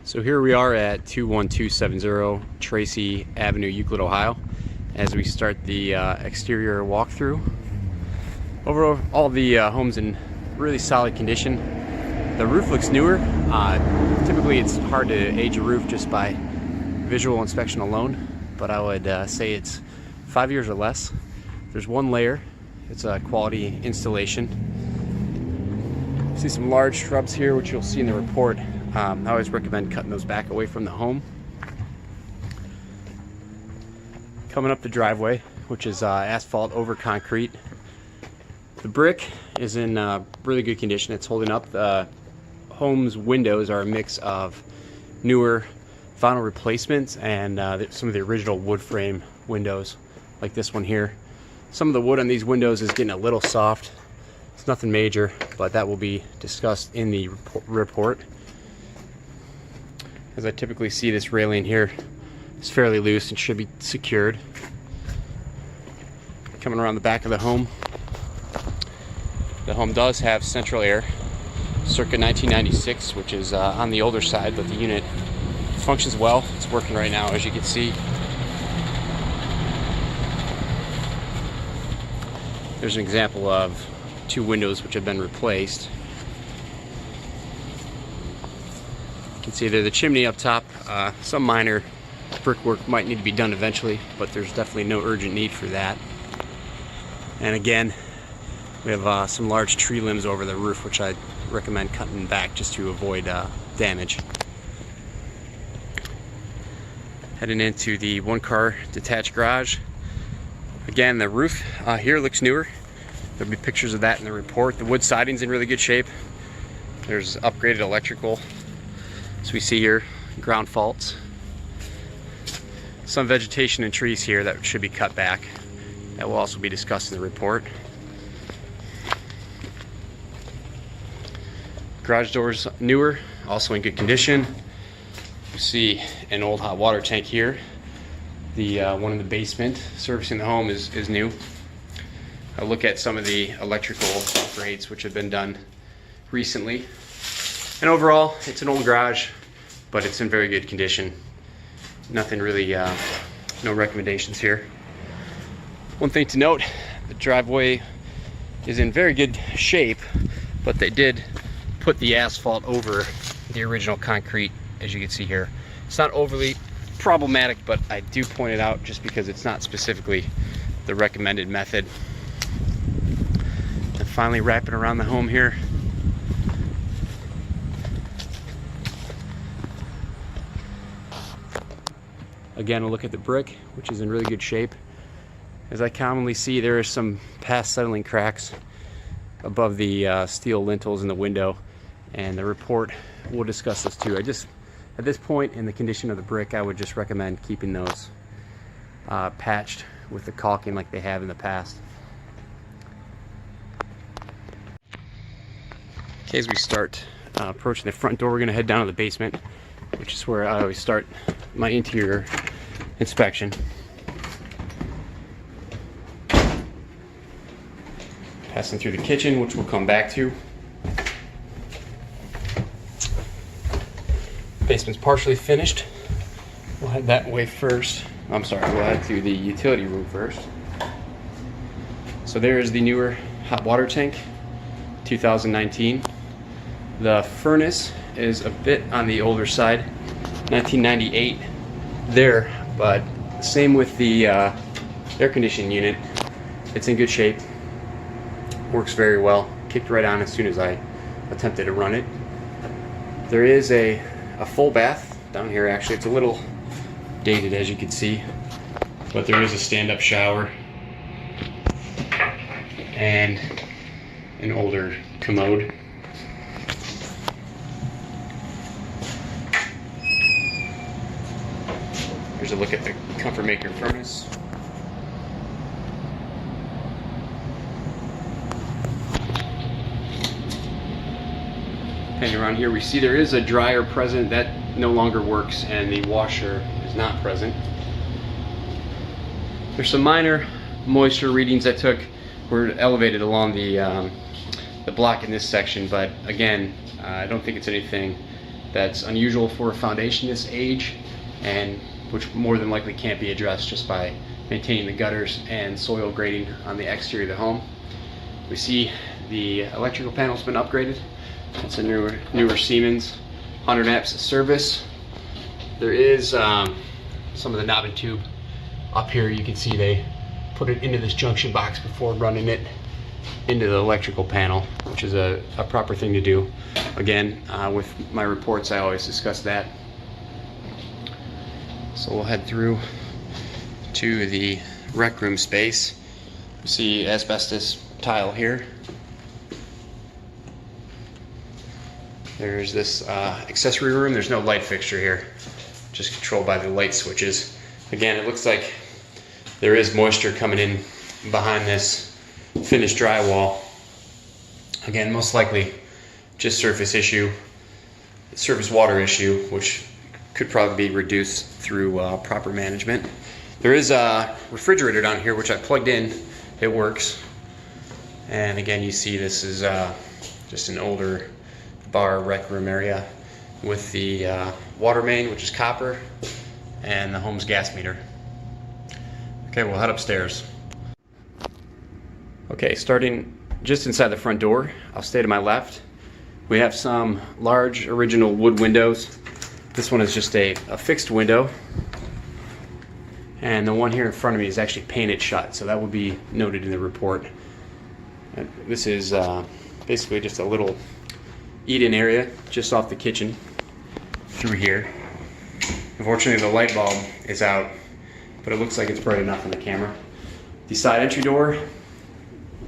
So here we are at 21270 Tracy Avenue, Euclid, Ohio, as we start the exterior walkthrough. Overall, the home's in really solid condition. The roof looks newer. Typically it's hard to age a roof just by visual inspection alone, but I would say it's 5 years or less. There's one layer. It's a quality installation. See some large shrubs here, which you'll see in the report. I always recommend cutting those back away from the home. Coming up the driveway, which is asphalt over concrete. The brick is in really good condition. It's holding up. The home's windows are a mix of newer vinyl replacements and some of the original wood frame windows, like this one here. Some of the wood on these windows is getting a little soft. It's nothing major, but that will be discussed in the report. As I typically see, this railing here is fairly loose and should be secured. Coming around the back of the home does have central air, circa 1996, which is on the older side, but the unit functions well. It's working right now, as you can see. There's an example of two windows which have been replaced. You can see there the chimney up top. Some minor brickwork might need to be done eventually, but there's definitely no urgent need for that. And again, we have some large tree limbs over the roof, which I recommend cutting back just to avoid damage. Heading into the one-car detached garage. Again, the roof here looks newer. There'll be pictures of that in the report. The wood siding's in really good shape. There's upgraded electrical, as we see here, ground faults. Some vegetation and trees here that should be cut back. That will also be discussed in the report. Garage doors newer, also in good condition. You see an old hot water tank here. The one in the basement servicing the home is new. I'll look at some of the electrical upgrades which have been done recently. And overall, it's an old garage, but it's in very good condition. Nothing really, no recommendations here. One thing to note, the driveway is in very good shape, but they did put the asphalt over the original concrete, as you can see here. It's not overly problematic, but I do point it out just because it's not specifically the recommended method. And finally wrapping around the home here. Again, a look at the brick, which is in really good shape. As I commonly see, there are some past settling cracks above the steel lintels in the window, and the report will discuss this too. At this point in the condition of the brick, I would just recommend keeping those patched with the caulking like they have in the past. Okay, as we start approaching the front door, we're going to head down to the basement, which is where I always start my interior inspection. Passing through the kitchen, which we'll come back to. Basement's partially finished. We'll head that way first. I'm sorry, we'll head to the utility room first. So there is the newer hot water tank, 2019. The furnace is a bit on the older side, 1998 there, but same with the air conditioning unit. It's in good shape, works very well, kicked right on as soon as I attempted to run it. There is a full bath down here. Actually, it's a little dated, as you can see, but there is a stand-up shower and an older commode. Here's a look at the Comfort Maker furnace. And around here we see there is a dryer present that no longer works, and the washer is not present. There's some minor moisture readings that were elevated along the block in this section, but again, I don't think it's anything that's unusual for a foundation this age, and which more than likely can't be addressed just by maintaining the gutters and soil grading on the exterior of the home. We see the electrical panel's been upgraded. It's a newer Siemens, 100 amps service. There is some of the knob and tube up here. You can see they put it into this junction box before running it into the electrical panel, which is a proper thing to do. Again, with my reports, I always discuss that. So we'll head through to the rec room space. You see asbestos tile here. There's this accessory room. There's no light fixture here, just controlled by the light switches. Again, it looks like there is moisture coming in behind this finished drywall. Again, most likely just surface water issue, which could probably be reduced through proper management. There is a refrigerator down here, which I plugged in. It works. And again, you see this is just an older bar rec room area with the water main, which is copper, and the home's gas meter. Okay, we'll head upstairs. Okay, starting just inside the front door, I'll stay to my left. We have some large original wood windows. This one is just a fixed window, and the one here in front of me is actually painted shut, so that will be noted in the report. This is basically just a little eat-in area just off the kitchen through here. Unfortunately, the light bulb is out, but it looks like it's bright enough on the camera. The side entry door,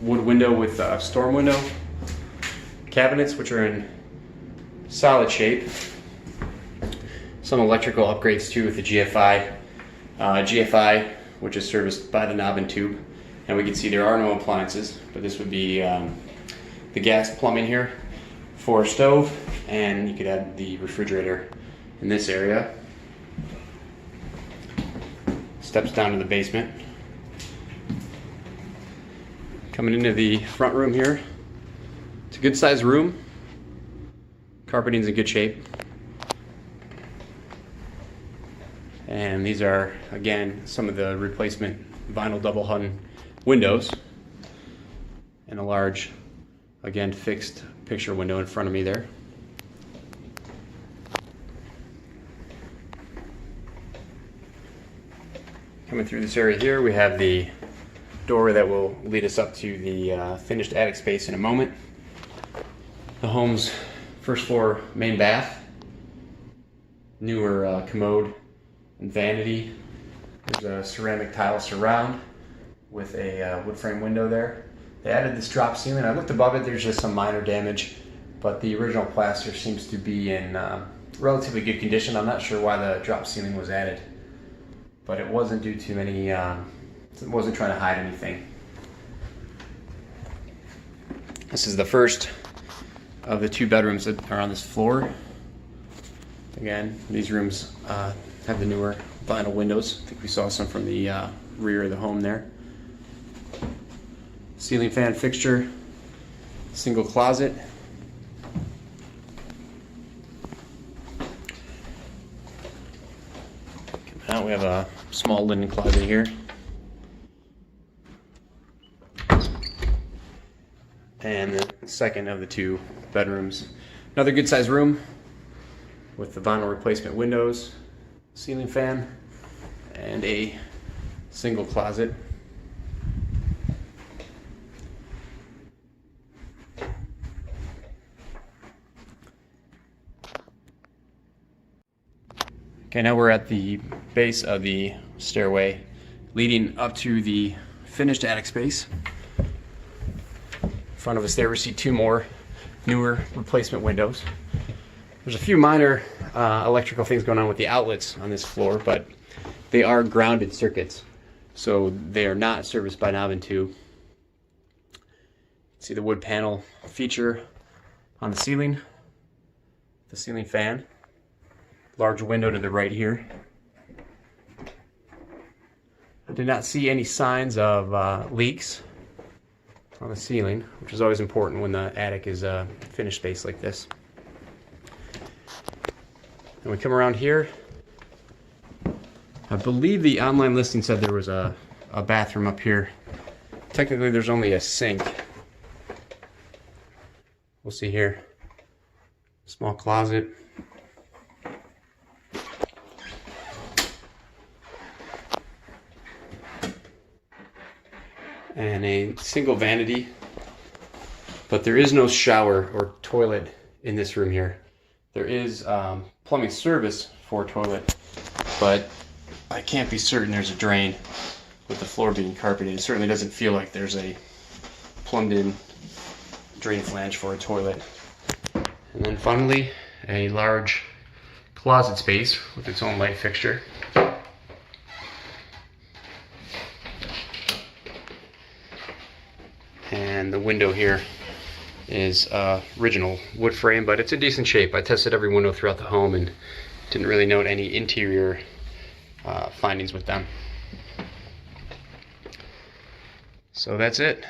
wood window with a storm window, cabinets which are in solid shape, some electrical upgrades too with the GFI, which is serviced by the knob and tube, and we can see there are no appliances, but this would be the gas plumbing here for a stove, and you could add the refrigerator in this area. Steps down to the basement. Coming into the front room here, it's a good sized room. Carpeting's in good shape. And these are, again, some of the replacement vinyl double hung windows, and a large, again, fixed picture window in front of me there. Coming through this area here, we have the door that will lead us up to the finished attic space in a moment. The home's first floor main bath, newer commode and vanity. There's a ceramic tile surround with a wood frame window there. They added this drop ceiling. I looked above it, there's just some minor damage, but the original plaster seems to be in relatively good condition. I'm not sure why the drop ceiling was added, but it wasn't due to any, it wasn't trying to hide anything. This is the first of the two bedrooms that are on this floor. Again, these rooms have the newer vinyl windows. I think we saw some from the rear of the home there. Ceiling fan fixture, single closet. Now we have a small linen closet here. And the second of the two bedrooms. Another good sized room with the vinyl replacement windows, ceiling fan, and a single closet. Okay, now we're at the base of the stairway leading up to the finished attic space. In front of us there we see two more newer replacement windows. There's a few minor electrical things going on with the outlets on this floor, but they are grounded circuits, so they are not serviced by knob and tube. See the wood panel feature on the ceiling fan. Large window to the right here. I did not see any signs of leaks on the ceiling, which is always important when the attic is a finished space like this. And we come around here. I believe the online listing said there was a bathroom up here. Technically, there's only a sink. We'll see here. Small closet. And a single vanity. But there is no shower or toilet in this room here. There is plumbing service for a toilet, but I can't be certain there's a drain with the floor being carpeted. It certainly doesn't feel like there's a plumbed in drain flange for a toilet. And then finally, a large closet space with its own light fixture. And the window here is original wood frame, but it's in decent shape. I tested every window throughout the home and didn't really note any interior findings with them. So that's it.